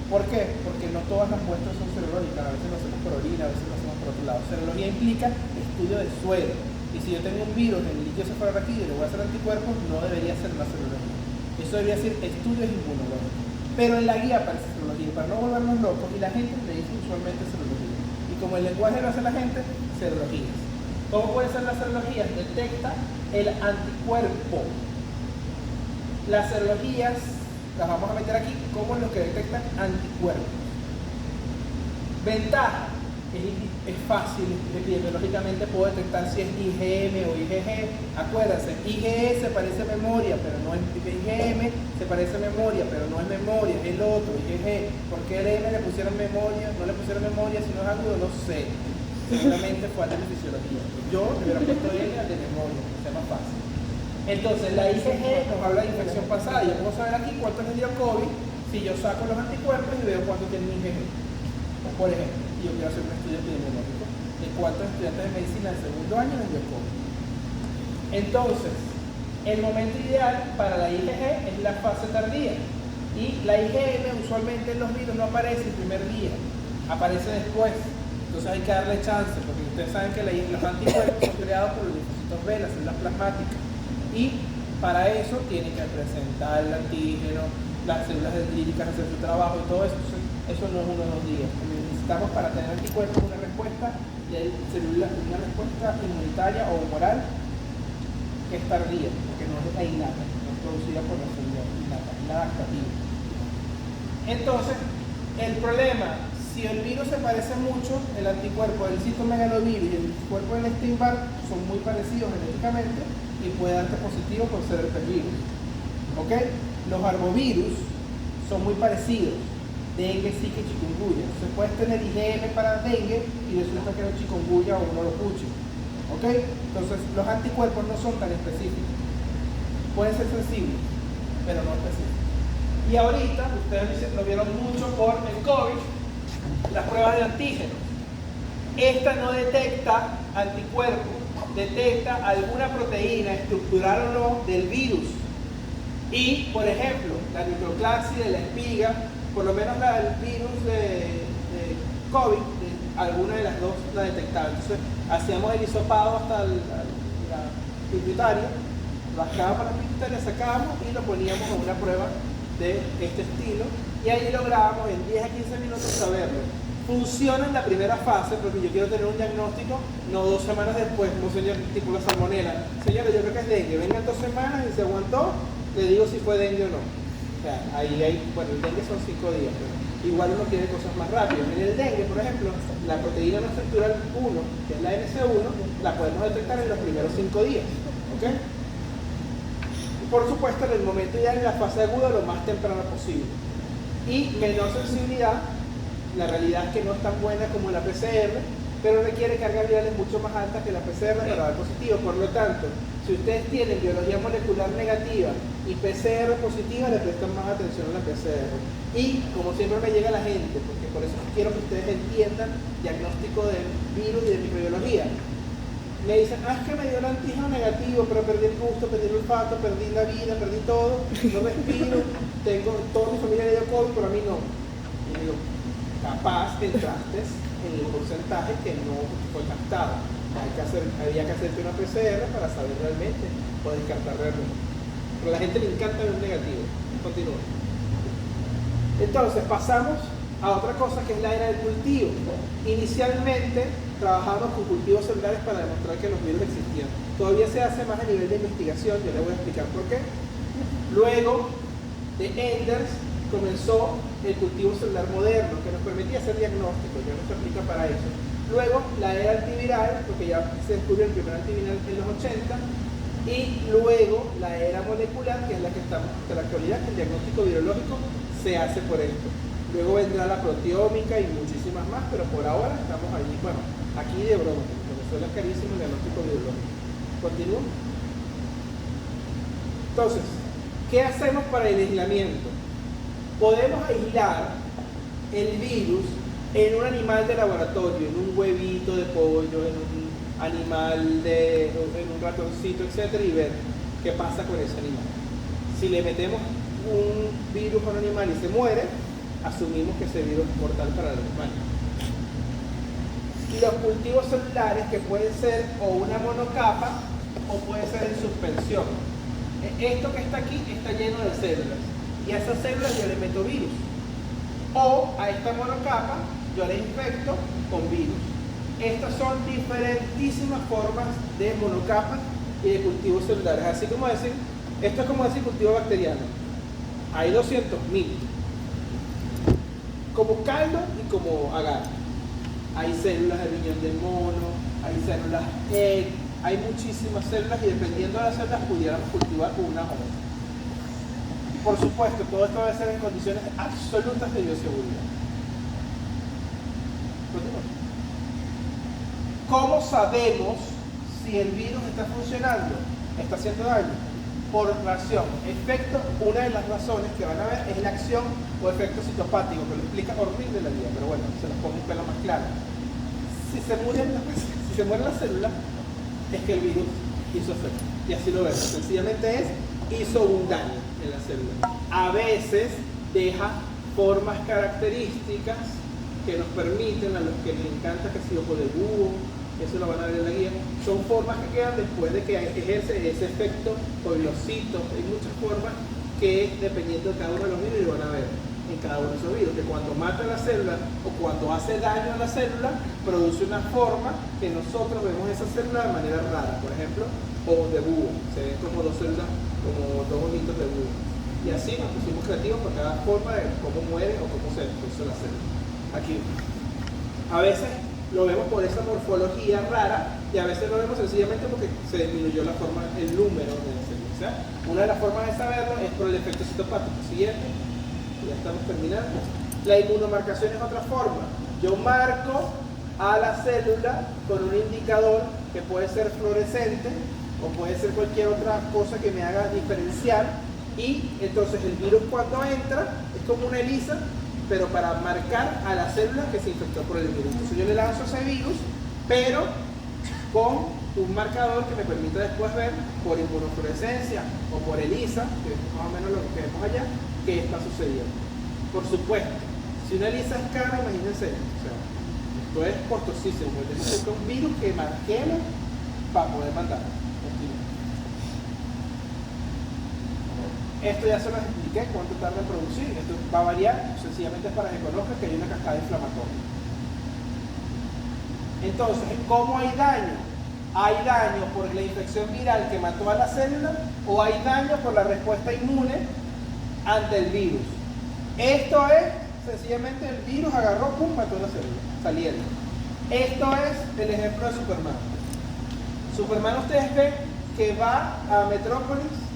¿Por qué? Porque no todas las muestras son serológicas, a veces lo hacemos por orina, a veces lo hacemos por otro lado. Serología implica estudio de suero, y si yo tengo un virus en el líquido cefalorraquídeo y le voy a hacer anticuerpos, no debería ser una serología. Eso debería ser estudios inmunológicos. Pero en la guía aparece serología, para no volvernos locos, y la gente le dice usualmente serología. Y como el lenguaje lo hace la gente, serologías. ¿Cómo puede ser la serología? Detecta el anticuerpo. Las serologías las vamos a meter aquí como los que detectan anticuerpos. Ventaja, es fácil, epidemiológicamente puedo detectar si es IgM o IgG. Acuérdense, IgE se parece a memoria, pero no es IgM, se parece a memoria, pero no es memoria, es el otro, IgG. ¿Por qué el M le pusieron memoria? No le pusieron memoria, si no es agudo, no sé. Seguramente fue al de fisiología. Yo le hubiera puesto L al de memoria, que sea más fácil. Entonces, la IgG nos habla de infección pasada. Yo puedo saber aquí cuánto les dio COVID si yo saco los anticuerpos y veo cuánto tiene IgG. Por ejemplo, yo quiero hacer un estudio epidemiológico de cuántos estudiantes de medicina del segundo año les dio COVID. Entonces, el momento ideal para la IgG es la fase tardía. Y la IgM usualmente en los virus no aparece el primer día, aparece después. Entonces hay que darle chance, porque ustedes saben que los anticuerpos son creados por los linfocitos B, las células plasmáticas. Y para eso tienen que presentar el antígeno, las células dendríticas hacer su trabajo y todo eso. Entonces, eso no es uno o 2 días. Necesitamos para tener anticuerpos una respuesta inmunitaria o humoral que es tardía, porque no es la innata, no es producida por la célula innata, es la adaptativa. Entonces, el problema, si el virus se parece mucho, el anticuerpo del citomegalovirus y el anticuerpo del Epstein-Barr son muy parecidos genéticamente y puede darte positivo por ser el virus. ¿Ok? Los arbovirus son muy parecidos. Dengue, zika y chikungunya. Entonces puedes tener IgM para dengue y resulta que era chikungunya o uno lo puche. ¿Ok? Entonces los anticuerpos no son tan específicos. Pueden ser sensibles, pero no específicos. Y ahorita, ustedes lo vieron mucho por el COVID, las pruebas de antígenos. Esta no detecta anticuerpos, detecta alguna proteína estructural o no del virus. Y, por ejemplo, la microclaxi de la espiga, por lo menos el virus de COVID, alguna de las dos la detectaba. Entonces, hacíamos el hisopado hasta la pituitaria, rascábamos la pituitaria, sacábamos y lo poníamos en una prueba de este estilo. Y ahí lográbamos en 10 a 15 minutos saberlo. Funciona en la primera fase, porque yo quiero tener un diagnóstico, no 2 semanas después, como señor tipo la salmonela. Señores, yo creo que es dengue, vengan 2 semanas y se aguantó, le digo si fue dengue o no. O sea, bueno, el dengue son 5 días, pero igual uno quiere cosas más rápidas. En el dengue, por ejemplo, la proteína no estructural 1, que es la NC1, la podemos detectar en los primeros 5 días. ¿Ok? por supuesto, en el momento ya en la fase aguda lo más temprano posible. Y menor sensibilidad, la realidad es que no es tan buena como la PCR, pero requiere cargas virales mucho más altas que la PCR para dar positivo. Por lo tanto, si ustedes tienen biología molecular negativa y PCR positiva, le prestan más atención a la PCR. Y como siempre me llega la gente, porque por eso quiero que ustedes entiendan diagnóstico de virus y de microbiología. Me dicen, es que me dio el antígeno negativo, pero perdí el gusto, perdí el olfato, perdí la vida, perdí todo, no respiro, toda mi familia le dio COVID, pero a mí no. Y digo, capaz entraste en el porcentaje que no fue captado. Había que hacerte una PCR para saber realmente o descartar realmente. Pero a la gente le encanta ver negativo. Continúa. Entonces pasamos a otra cosa que es la era del cultivo. Inicialmente trabajamos con cultivos celulares para demostrar que los virus existían. Todavía se hace más a nivel de investigación, yo les voy a explicar por qué. Luego de Enders comenzó el cultivo celular moderno, que nos permitía hacer diagnósticos, ya no se aplica para eso. Luego la era antiviral, porque ya se descubrió el primer antiviral en los 80, y luego la era molecular, que es la que estamos hasta la actualidad, que el diagnóstico virológico se hace por esto. Luego vendrá la proteómica y muchísimas más, pero por ahora estamos allí, bueno, aquí de broma, porque Venezuela es carísimo el diagnóstico virológico. ¿Continúo? Entonces, ¿qué hacemos para el aislamiento? Podemos aislar el virus en un animal de laboratorio, en un huevito de pollo, en un animal en un ratoncito, etc. y ver qué pasa con ese animal. Si le metemos un virus a un animal y se muere, asumimos que ese virus es mortal para el animal. Y los cultivos celulares, que pueden ser o una monocapa o puede ser en suspensión. Esto que está aquí está lleno de células y a esas células yo le meto virus, o a esta monocapa yo le infecto con virus. Estas son diferentísimas formas de monocapas y de cultivos celulares. Así como decir, esto es como decir cultivo bacteriano. Hay 200.000. Como caldo y como agar. Hay células de riñón del mono, hay células hay muchísimas células y dependiendo de las células pudiéramos cultivar una o otra. Por supuesto, todo esto debe ser en condiciones absolutas de bioseguridad. ¿Cómo sabemos si el virus está funcionando? ¿Está haciendo daño? Por reacción. Efecto, una de las razones que van a ver es la acción o efecto citopático, que lo explica horrible la vida, pero bueno, se los pongo un pelo más claro. Si se mueren las células, es que el virus hizo efecto. Y así lo vemos. Sencillamente hizo un daño en la célula. A veces deja formas características que nos permiten, a los que les encanta que si ojo de búho, eso lo van a ver en la guía, son formas que quedan después de que ejerce ese efecto poilocito. Hay muchas formas que, dependiendo de cada uno de los virus, lo van a ver en cada uno de esos virus, que cuando mata la célula o cuando hace daño a la célula, produce una forma que nosotros vemos esa célula de manera rara. Por ejemplo, ojos de búho, se ven como dos células, como dos ojitos de búho. Y así nos pusimos creativos para cada forma de cómo muere o cómo se produce la célula. Aquí. A veces lo vemos por esa morfología rara y a veces lo vemos sencillamente porque se disminuyó la forma, el número de la célula. O sea, una de las formas de saberlo es por el efecto citopático. Siguiente. Ya estamos terminando. La inmunomarcación es otra forma. Yo marco a la célula con un indicador que puede ser fluorescente o puede ser cualquier otra cosa que me haga diferenciar, y entonces el virus cuando entra es como una ELISA, pero para marcar a la célula que se infectó por el virus. Entonces yo le lanzo ese virus, pero con un marcador que me permita después ver por inmunofluorescencia o por ELISA, que es más o menos lo que vemos allá, qué está sucediendo. Por supuesto, si una ELISA es cara, imagínense, o sea, esto es costosísimo, es un virus que marquemos para poder mandar. Esto ya se los expliqué, cuánto tarda en producir. Esto va a variar, sencillamente es para que conozcan que hay una cascada inflamatoria. Entonces, ¿cómo hay daño? ¿Hay daño por la infección viral que mató a la célula o hay daño por la respuesta inmune ante el virus? Esto es, sencillamente el virus agarró, pum, mató a la célula, saliendo. Esto es el ejemplo de Superman. Superman, ustedes ven que va a Metrópolis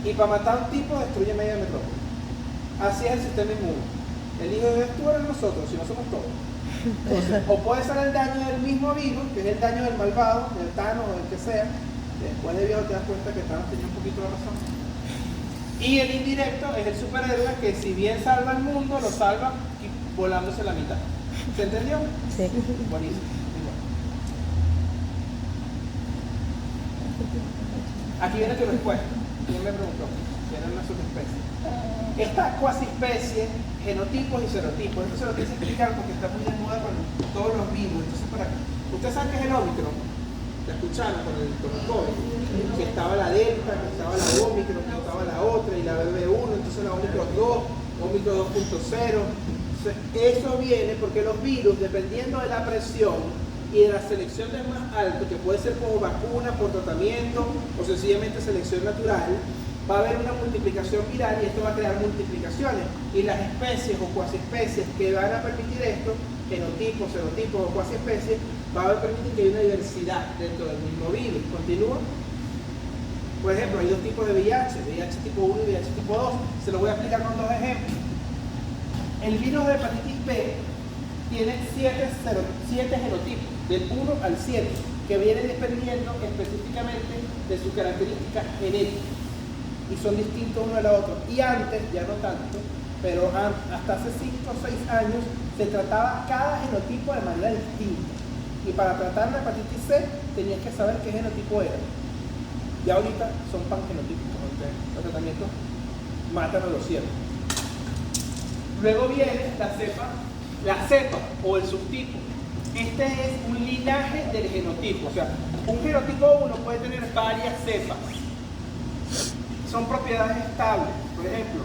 Y para matar a un tipo destruye media metrópoli. Así es el sistema inmune. El hijo de Dios tú eres nosotros, si no somos todos. Entonces, o puede ser el daño del mismo virus, que es el daño del malvado, del Thanos o del que sea. Después de viejo te das cuenta que Thanos tenía un poquito de razón. Y el indirecto es el superhéroe que si bien salva al mundo, lo salva volándose la mitad. ¿Se entendió? Sí. Buenísimo. Igual. Aquí viene tu respuesta. ¿Quién me preguntó? ¿Quién era una subespecie? Esta cuasiespecie, genotipos y serotipos. Esto se lo quise explicar porque está muy de moda con todos los virus. Entonces, para que ustedes saben que es el Omicron. La escucharon con el COVID. Que estaba la Delta, que estaba la Omicron, que estaba la otra, y la BB1, entonces la Omicron 2, Omicron 2.0. Eso viene porque los virus, dependiendo de la presión y de la selección del más alto, que puede ser por vacuna, por tratamiento o sencillamente selección natural, va a haber una multiplicación viral y esto va a crear multiplicaciones. Y las especies o cuasiespecies que van a permitir esto, genotipos, serotipos o cuasiespecies, va a permitir que haya una diversidad dentro del mismo virus. ¿Continúa? Por ejemplo, hay dos tipos de VIH, VIH tipo 1 y VIH tipo 2. Se los voy a explicar con dos ejemplos. El virus de hepatitis B tiene 7 genotipos, del 1 al 7, que vienen dependiendo específicamente de sus características genéticas. Y son distintos uno del otro. Y antes, ya no tanto, pero hasta hace 5 o 6 años se trataba cada genotipo de manera distinta. Y para tratar la hepatitis C tenías que saber qué genotipo era. Y ahorita son pangenotípicos, los tratamientos matan a los ciervos. Luego viene la cepa o el subtipo. Este es un linaje del genotipo. O sea, un genotipo 1 puede tener varias cepas. Son propiedades estables. Por ejemplo,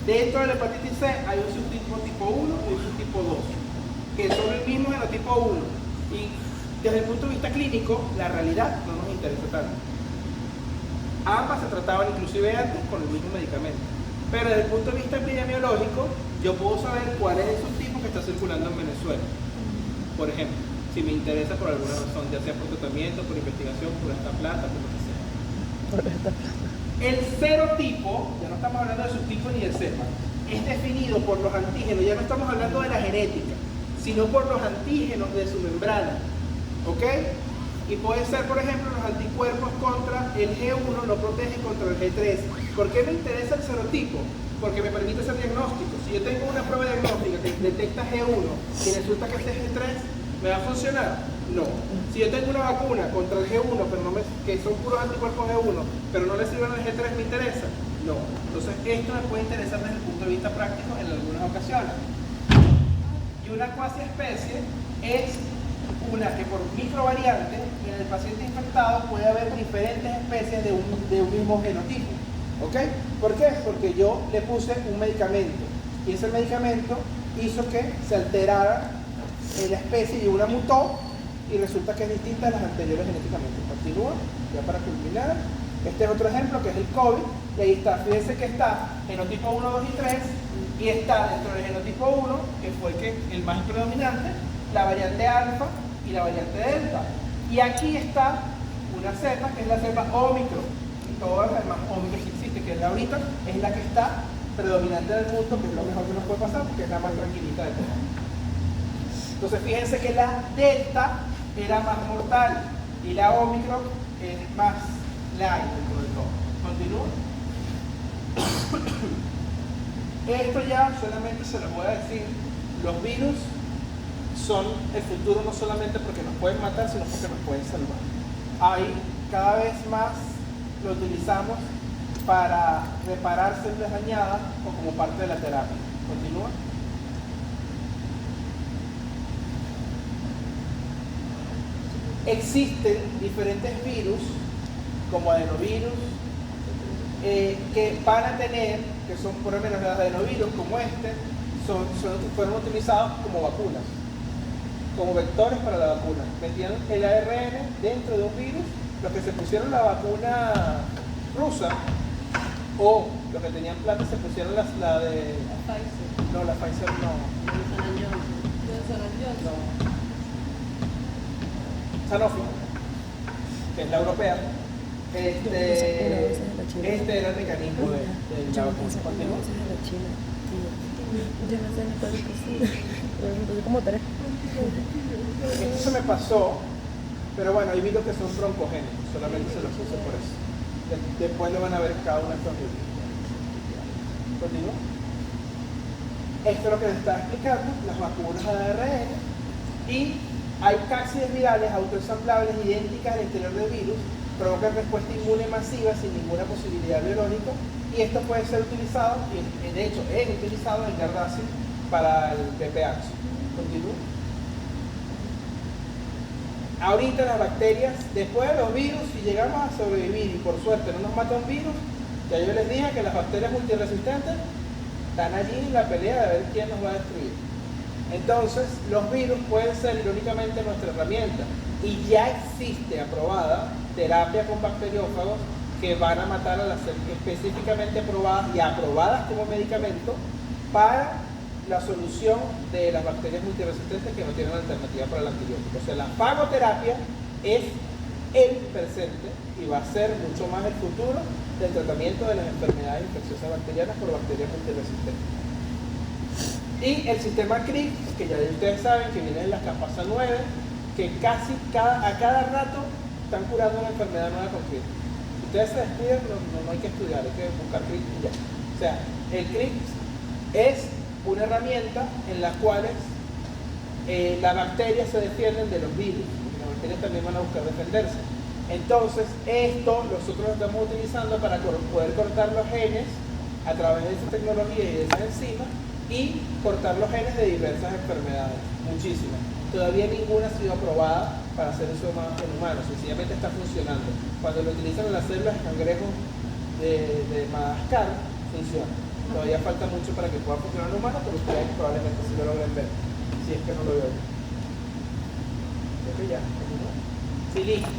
dentro de la hepatitis C hay un subtipo tipo 1 y un subtipo 2, que son el mismo genotipo 1. Y desde el punto de vista clínico, la realidad no nos interesa tanto. Ambas se trataban inclusive antes con el mismo medicamento. Pero desde el punto de vista epidemiológico, yo puedo saber cuál es el subtipo que está circulando en Venezuela. Por ejemplo, si me interesa por alguna razón, ya sea por tratamiento, por investigación, por esta plata, por lo que sea. Por esta plata. El serotipo, ya no estamos hablando de subtipo ni de cepa, es definido por los antígenos, ya no estamos hablando de la genética, sino por los antígenos de su membrana. ¿Ok? Y puede ser, por ejemplo, los anticuerpos contra el G1 no protegen contra el G3. ¿Por qué me interesa el serotipo? Porque me permite hacer diagnóstico. Si yo tengo una prueba diagnóstica que detecta G1 y resulta que este es G3, ¿me va a funcionar? No. Si yo tengo una vacuna contra el G1, pero que son puros anticuerpos G1, pero no le sirven al G3, ¿me interesa? No. Entonces, esto me puede interesar desde el punto de vista práctico en algunas ocasiones. Y una cuasiespecie es una que por microvariante en el paciente infectado puede haber diferentes especies de un mismo genotipo. ¿Ok? ¿Por qué? Porque yo le puse un medicamento y ese medicamento hizo que se alterara la especie y una mutó y resulta que es distinta a las anteriores genéticamente. Continúa, ya para culminar. Este es otro ejemplo que es el COVID y ahí está, fíjense que está genotipo 1, 2 y 3 y está dentro del genotipo 1, que fue el más predominante, la variante alfa y la variante delta. Y aquí está una cepa que es la cepa Omicron. Y todas las demás Omicron que existen, que es la ahorita, es la que está predominante en el mundo, que es lo mejor que nos puede pasar, porque es la más tranquilita de todas. Entonces fíjense que la delta era más mortal y la Omicron es más light dentro de todo. Continúa. Esto ya solamente se los voy a decir, los virus son el futuro no solamente porque nos pueden matar, sino porque nos pueden salvar. Ahí cada vez más lo utilizamos para reparar células dañadas o como parte de la terapia. Continúa. Existen diferentes virus, como adenovirus, que van a tener, que son por lo menos los adenovirus como este, fueron utilizados como vacunas, como vectores para la vacuna. Metían el ARN dentro de un virus, los que se pusieron la vacuna rusa, o los que tenían plata se pusieron la de... Pfizer. No, la Pfizer no. Johnson. Sanofi, que es la europea, Este era el mecanismo de la vacuna. ¿Continúa? Yo no sé ni cuál es pero entonces como tres. Esto se me pasó, pero bueno, hay virus que son broncogénicos, solamente se los puse por eso. Después lo van a ver cada uno de estos virus. ¿Continúa? Esto es lo que les estaba explicando, las vacunas de ARN, y hay cápsides virales autoensamblables idénticas al interior del virus, provocan respuesta inmune masiva sin ninguna posibilidad biológica, y esto puede ser utilizado, y de hecho es utilizado en Gardasil para el VPH. ¿Continúa? Ahorita las bacterias, después de los virus, si llegamos a sobrevivir y por suerte no nos mata un virus, ya yo les dije que las bacterias multiresistentes están allí en la pelea de ver quién nos va a destruir. Entonces, los virus pueden ser irónicamente nuestra herramienta, y ya existe aprobada terapia con bacteriófagos que van a matar a las células específicamente probadas y aprobadas como medicamento para la solución de las bacterias multiresistentes que no tienen alternativa para el antibiótico. O sea, la fagoterapia es el presente y va a ser mucho más el futuro del tratamiento de las enfermedades infecciosas bacterianas por bacterias multiresistentes. Y el sistema CRISPR, que ya ustedes saben que viene en la capasa 9, que a cada rato están curando una enfermedad nueva con CRISPR. Si ustedes se descuidan, no hay que estudiar, hay que buscar CRISPR y ya. O sea, el CRISPR es una herramienta en la cual las bacterias se defienden de los virus, porque las bacterias también van a buscar defenderse. Entonces, esto nosotros lo estamos utilizando para poder cortar los genes a través de esa tecnología y de esas enzimas, y cortar los genes de diversas enfermedades, muchísimas. Todavía ninguna ha sido aprobada para hacer uso en humanos, sencillamente está funcionando. Cuando lo utilizan en las células de cangrejos de Madagascar, funciona. Todavía falta mucho para que pueda funcionar en humanos, pero ustedes probablemente sí lo logren ver, si es que no lo veo. Creo que ya. Sí, listo.